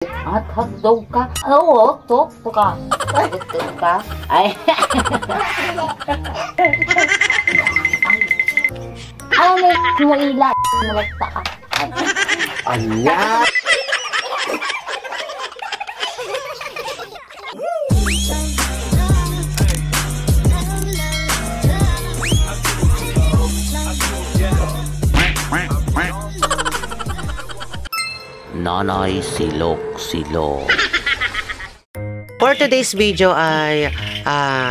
At hotdog ka. Oo, to ka. Ito ka. Ay. Ay, mo ila. Malagta ka. Anya. Nanay Silok-Silok. For today's video ay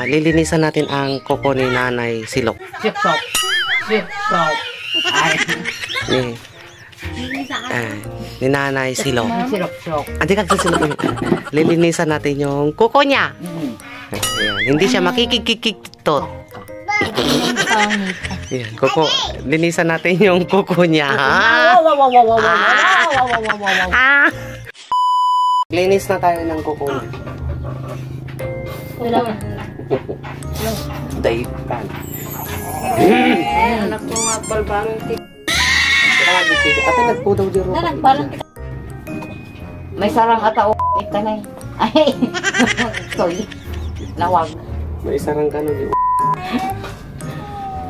lilinisan natin ang kuko ni Nanay Silok. Sip-sop. Sip-sop. Ay. Ni Nanay Silok. Sirop-sop. Andi ka silok. Lilinisan natin yung kuko niya. Ayan. Hindi siya makikikikiktot. Ayan, kuko. Linisan natin yung kuko niya. Linis na tayo ng kuko niya. Daypan. Anak ko nga balbarong tik. Ate nagpudaw di ro. May sarang atao ita na. Ay. Sorry. Nawag. May isarang kanon di.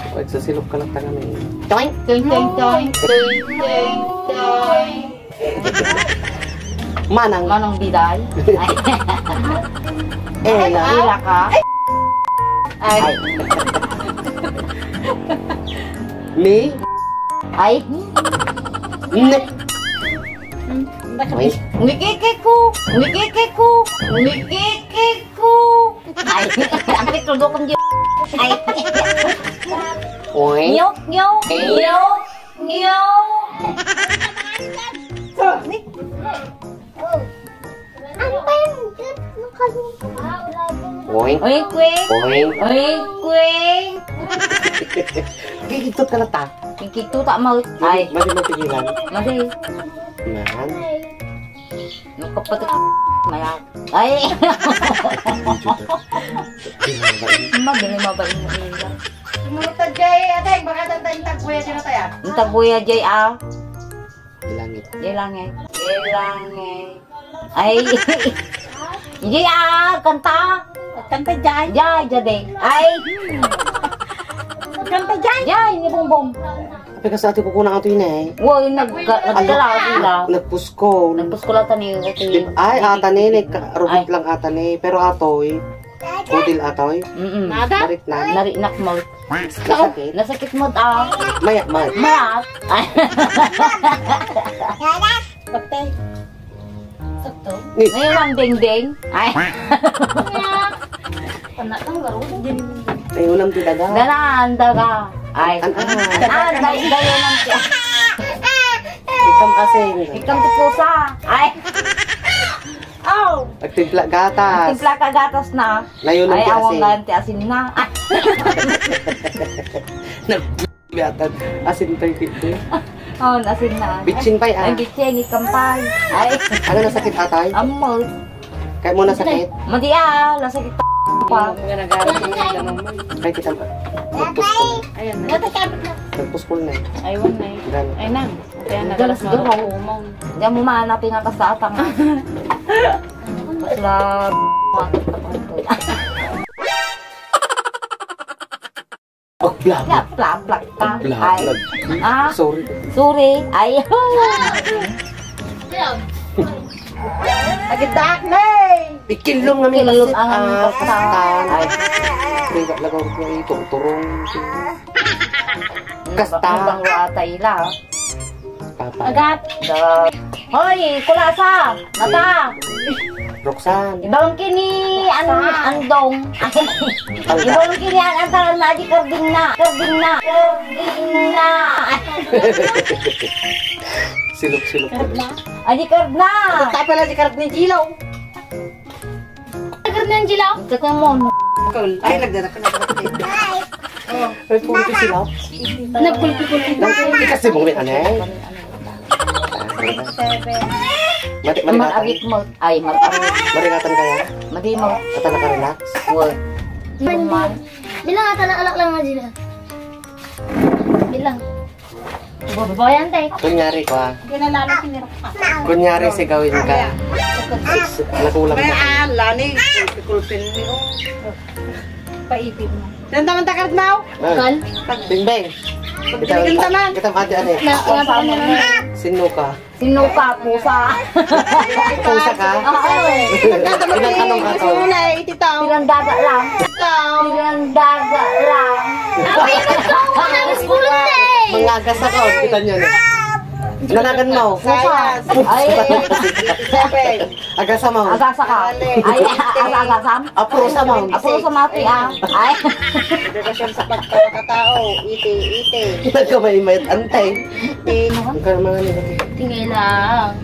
Pag sa silok ka lang taga may. Toing, toing, toing, toing, toing, toing, toing. Manang biday. Ay. Ila ka. Ay. Ni? Ay. Ne. Ay. Ngikikiko. Ngikikiko. Ngikikiko. Ay. Ang pitudo kong diyo. Ay. Oy. Nyok, nyok. Nyok. Nyok. Oy. Oy, kweng. Oy. Oy, kweng. Kikiktot ka na ta. Ngikikito tak mau. Ay. Madi mo pigilan. Madi. Nan. Nakapatik. Mayak. Ay. Mabili mabalik mo ila. Sumunod Jay, atay, baka tantayin tagbuya siya na tayo. Ang tabuya jay ah. Langit. Jay langit. Jay langit. Ay. Jay ah, kanta. Kanta Jay. Jay, jade. Ay. Kanta Jay. Jay, ni bongbong. Tapi kasi ate kuko na ato yun eh. Woy, nagdala sila. Nagpusko. Nagpusko lang tani. Ay, ata ni. Robot lang ata ni. Pero atoy. Kudil atoy. Nada? Narit na. Narinak mo. Nasakit. Nasakit mo ah. Maya, maya. Marat. Ay. Bakte. Sakto. Ngayon ang ding-ding. Ay. Panak ang garo. Ay, unang tidaga. Ganaan daga. Ay. Dahil lang siya. Ikam asin. Ikang tipusa. Ay. Oh. Nagtimpla gatas. Timpla ka gatas na. Ngayon Ay, ang awang asin. ganti asin na. Ay. Nagbiatan. Asin tayo kito. Oh, asin na. Bitching pay Ay, ah. bitching, ikampay. Ay. Ano nasakit atay? Amol. Kaya mo nasakit? Madi ah, lasakit pa. Kaya kita nagpuskol. Ayan na. Nagpuskol na. Aywan na eh. Dan. Ay nang. Kaya Dalas nagalas duro. umaw. Diyan mo mahanapin ang kasaatang. Love. Pagplag. Plak ka. Ay. Pagplag. Ah, Sorry. sorry. Ay. Agitak na eh. Ikilong namin Kilom kasi, ang kastan. Ay. Kaya lagaw ko yung turong. Kasta. Bang ruata ila. Papa. Agat. Hoy, kulasa. Mata. Roxanne. Ibang kini andong. Ibang kini antaran na di karding na. Karding na. Karding na. Silok-silok. Adi kard na. Tayo pala si Karat ni Jilaw. Karat ni Jilaw? Kata mo. Ay, nagdanak ka na. Ay, pumpi sila. Nagpulpi-pulpi. Nagpumpi kasi mong rin, anay. Mag-abit mo. Ay, mag-abit. Maringatan kaya? Madi mo. Kata naka-relax? Word. Luman. Bilang ata na alak lang nga sila. Bilang. Babayan tayo. Kunyari ko ah. Kinalala kinirap ka. Kunyari si gawin ka. Nakulang May na. lani. Kulpin niyo. Paipin mo. Dan taman takard now. Kal? Bing bang. Pagpiligan taman. Kita mati ano eh. Nakasama na. Sino ka? Sino ka? Pusa. Pusa ka? Oo. Ilang anong ka to? Ititaw. Pinandaga lang. Pinandaga lang. Ay, ikaw mo na naskulot eh. Mangagas ako. Kita nyo na. Nanagan mo. Pusa. Ay, Seven. Agasa mo. agasa ka. Ay, agasam. Aprusa mo. Ako sa mati ah. Ay. Dedikasyon sa pagkakatao. Ite. Nagkamay-mayat antay. Ang karama nga nila. Tingilang.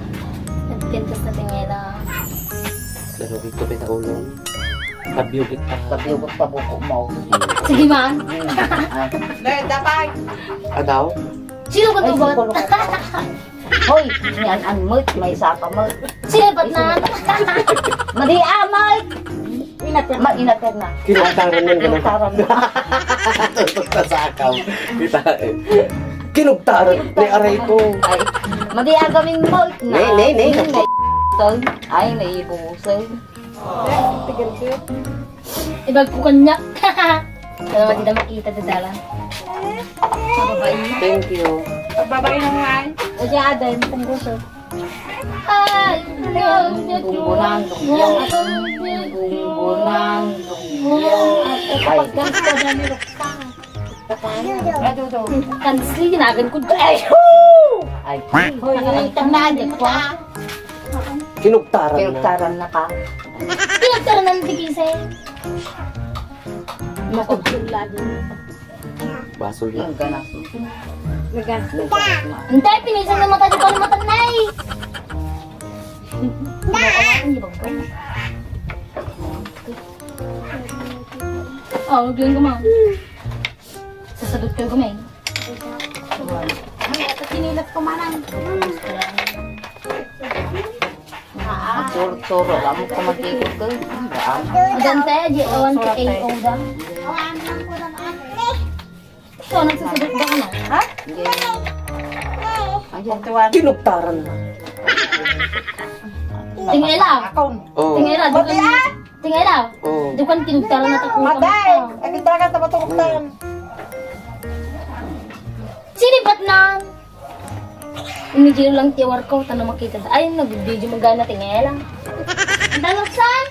Nagpintas na tingilang. Pero dito kita ulong. Kabiyugit pa. Paglugot pa buko mo. Sige man. Dapat. Adaw? Sino ba ito ba? Hoy, yan ang mo't, may sapa mo. Sino ba't na? Madi amay. Inater na. Kinugtaran ng gano'n. Kinugtaran na. Tutok na sa akaw. Kita eh. Kinugtaran. May aray ko. Ay, madi agaming mo't na. Nay. Ay, naibusan. Ibag ko kanya. Wala ba di na makita dadala? Mababain mo. Thank you. Pagbabay ng nga. O siya ada, yung pangguso. Ay, Bumbunan, lugyong. Bumbunan, lugyong. Ay, Pagganto ka na ni Roxanne. ito. Kansli, ginagan ko dyan. Ay, Ay, nakalimutan na din ko. Kinugtaran na. pinagtaran na ka. Pinagtara ng bigise. Matugtog lagi. Basol na. Ang ganas mo. Hindi, pinisan na mata di pa naman tanay. Oh, gawin ko ma. Sasagot kayo kumain. Ay, ito sinilat ko manang. Suro-suro lang mo kumakikot ko. Ang gaan. Maganda, di awan ko AO daw. So, nagsasagot ba ka na? Ha? Ayan. Kinugtaran na. Tingelaw. Oh. Tingelaw. Tingelaw. Oh. Di kan tinugtara na tako. Matay. Ay, talaga tamatuluktan. Sinibat na. Inigiro lang tiwar ko, tanong makita. Ay, nag-video mo gana tingelaw. Daloksan.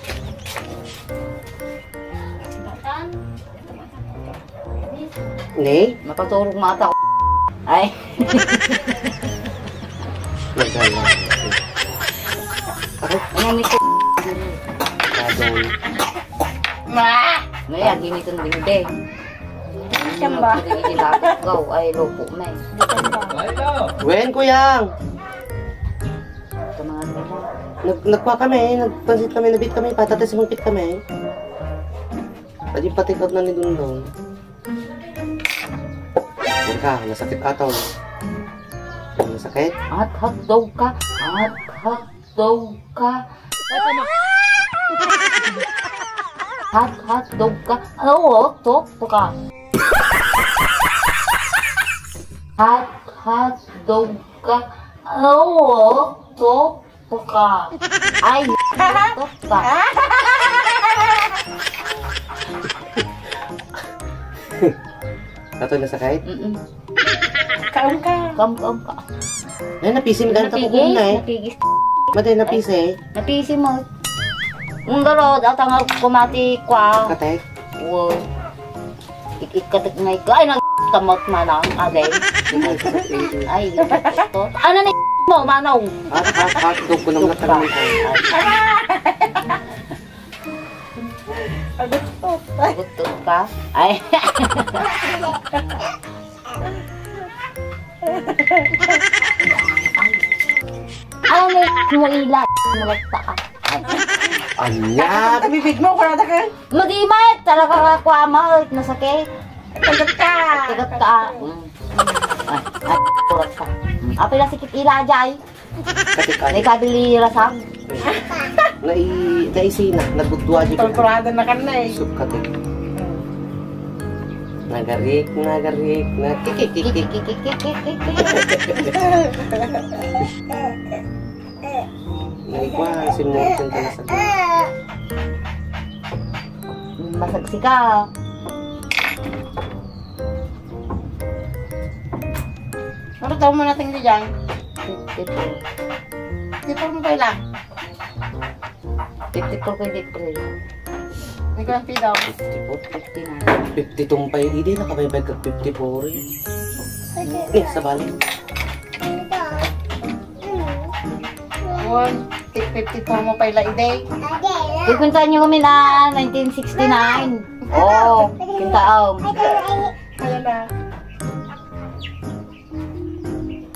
Nay? Makaturog mata ko. Ay. Nagala. Ano may ko. Kadol. Ngayon, ginitin dingde. Siyamba. Hindi lapit ko. Ay, lupo na eh. Wen, kuyang. Ito mga nila. Nagpa kami. Nagpansit kami. Nabit kami. Patatas mong pit kami. Pwede patikot na ni Dundong. Huwag ka. Nasakit ataw. Nasakit? At daw ka. At daw ka. At daw ka. Oo, to ka. At daw ka. Oo, to ka. Ay, to ka. Ato nasakit? Kaon ka. Kam ka. Ay, napisim ka na tapukong na eh. Napigis. Matay napisi. Napisi mo. Ang garo, datang ako kumati kwa. Katek. Wow. Ikatik na ikaw. Ay, nag-tamot manang. Aday. Ay, ito. Ano na mo, manong? At dog ko naman natanong ko. Gusto ka? Ay. Ano mo ila? Malagta ka. Anya! Bibig mo, kung nata ka. Mag-imat! Talaga ka kwamahit. Nasakit. Tagat ka. Tigat ka. Ay, kurat ka. Apay na sikit ila, Jai. Katik May kabili rasak. Naisina. Nagudwa di ko. Tulturada na ka na eh. Sup katik. Nagarik. Naikwa, simulsin ka na sa Masagsika. Ano taon mo natin dyan? 54. Di pa mo kayo lang. 54 kay Dipre. May ganti daw. 59. 50 tumpay. Hindi nakabaybay ka 54 eh. Eh, sa balik. 54 mo pa ila iday. Ikuntaan nyo kami na 1969. Oo, kintaom. Kaya na.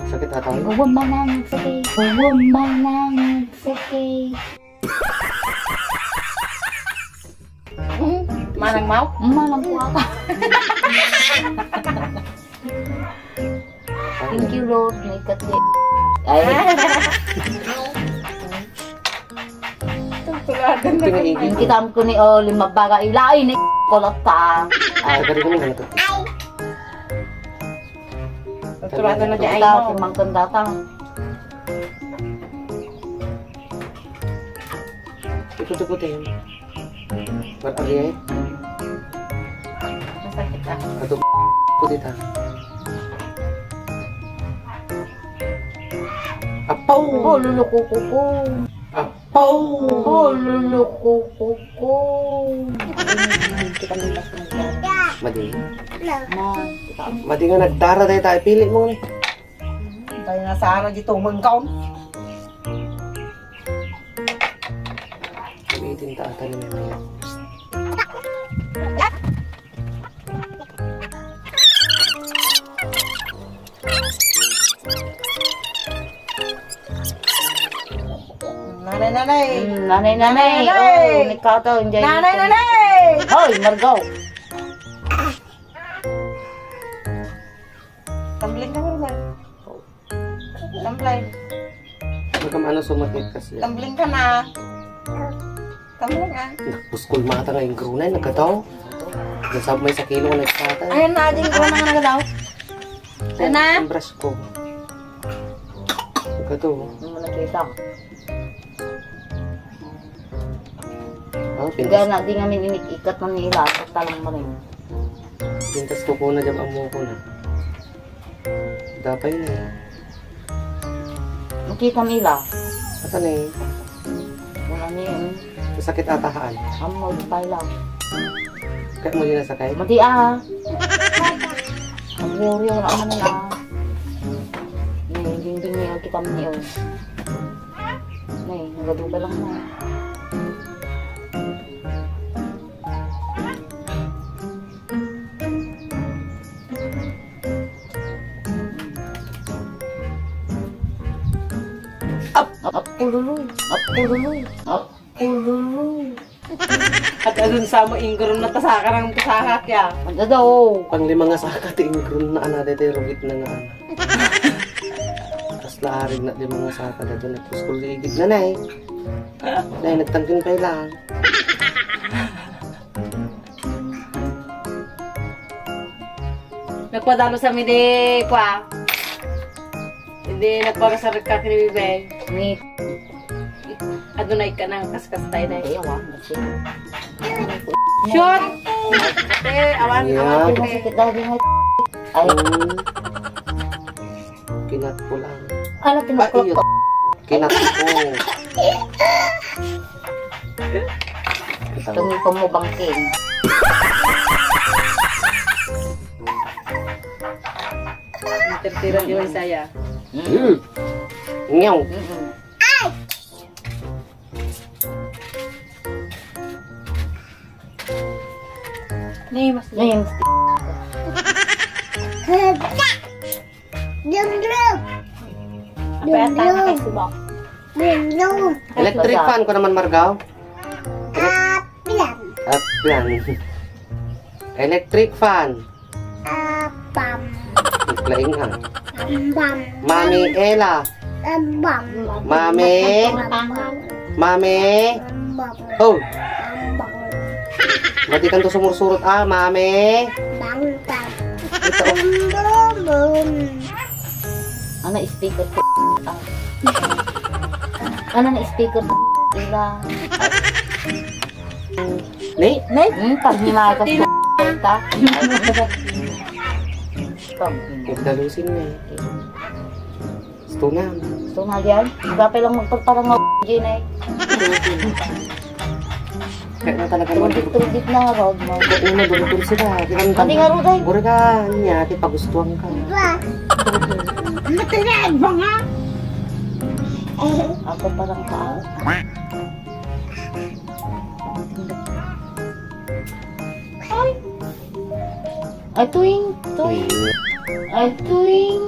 Sakit ata. Huwag manang sige. Huwag manang sige. Manang mau? Manang po ako. Thank you, Lord. May kati. Ay. Yung kitam ko ni Oli, mabaga ilain ni kolota. Ay, gari ko naman ito. Turada na dyan ay Ito, mo. timangkan datang. Ikut-ikutin. Ba't ari eh? Masakit ah. Ato ko dita. Apaw! Oh, luluko ko ko. Apaw! Oh, luluko ko ko. Madi. Ma, Madi nga nagdara tayo tayo. Pili mo ni. Tayo na sa araw dito mengkaon. Gamitin ta ata naman. Nanay. nanay. Oh, nikato, enjoy. Nanay. Hoy, Margo. Tumbling ka na. Tumbling. Magkamano sumakit kasi. Tumbling ka na. Tumbling ah. Nagpuskol mata nga yung grunay. Nagkataw. Nasab may sa kilo nga nagsata. Ayun na, ading ko na nga daw. Ayun na. Ang brush ko. Nagkataw. Ano mo nakita? Ah, Kaya pintas. na, di namin inikikat ng nila. At talang mo rin. Pintas ko na dyan ang muko na. Dapay na eh. Nakita nila. Ata na eh. Wala niya yun. Masakit atahaan. Amo, di pa lang. Kaya mo din nasakay. Mati ah. Ang riyo-riyo na ano na. Nay, ding-ding niya kita mo niyo. Nay, nagaduga lang na. Apululoy. At adun sa mo ingron na tasaka ng tasaka kya. Ano daw? Pang-lima nga saka tinggrun na anada tayo rubit na nga ana. Tapos naarig na 5 nga saka na doon. Nagpuskol ligid na na eh. Dahil nagtangkin pa lang. Nagpadalo sa midi kwa. Hindi nagpagasarit ka kinibibe. Ni Adunay ka nang kaskas tayo na. Ayaw ah. Kasi. Shoot! Awan, Yeah. awan. Masakit daw din ay. Ay, Kinat ko lang. ano tinuklok Iyo. ko? Kinat ko. Tumiko mo bangking. Tertira di saya. Nyaw. Nih, mas. Ngayon, Apa yang tanya kay subak? Electric fan ko naman, Margaw. Aplan. Electric fan. Iklaing ha. Mami Ella. Mami. Mami. Oh. Mati kan to sumursurot ah, Mami. ano speaker ko? Ano na speaker nila? Nay, Pag hinakas ko ta. nagdalusin na eh. Gusto na. So nga diyan, gapay lang magpagparang dyan eh. Kaya na talaga madurog. Tulid na nga road mo. Kaya na madurog sila. Hindi nga road ay. Bura ka niya, di pagustuhan ka. Ako parang tao. Ay, tuwing. Ay, tuwing.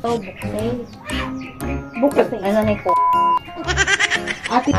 Oh, buksay. Buksay. Ano na ito? Ate.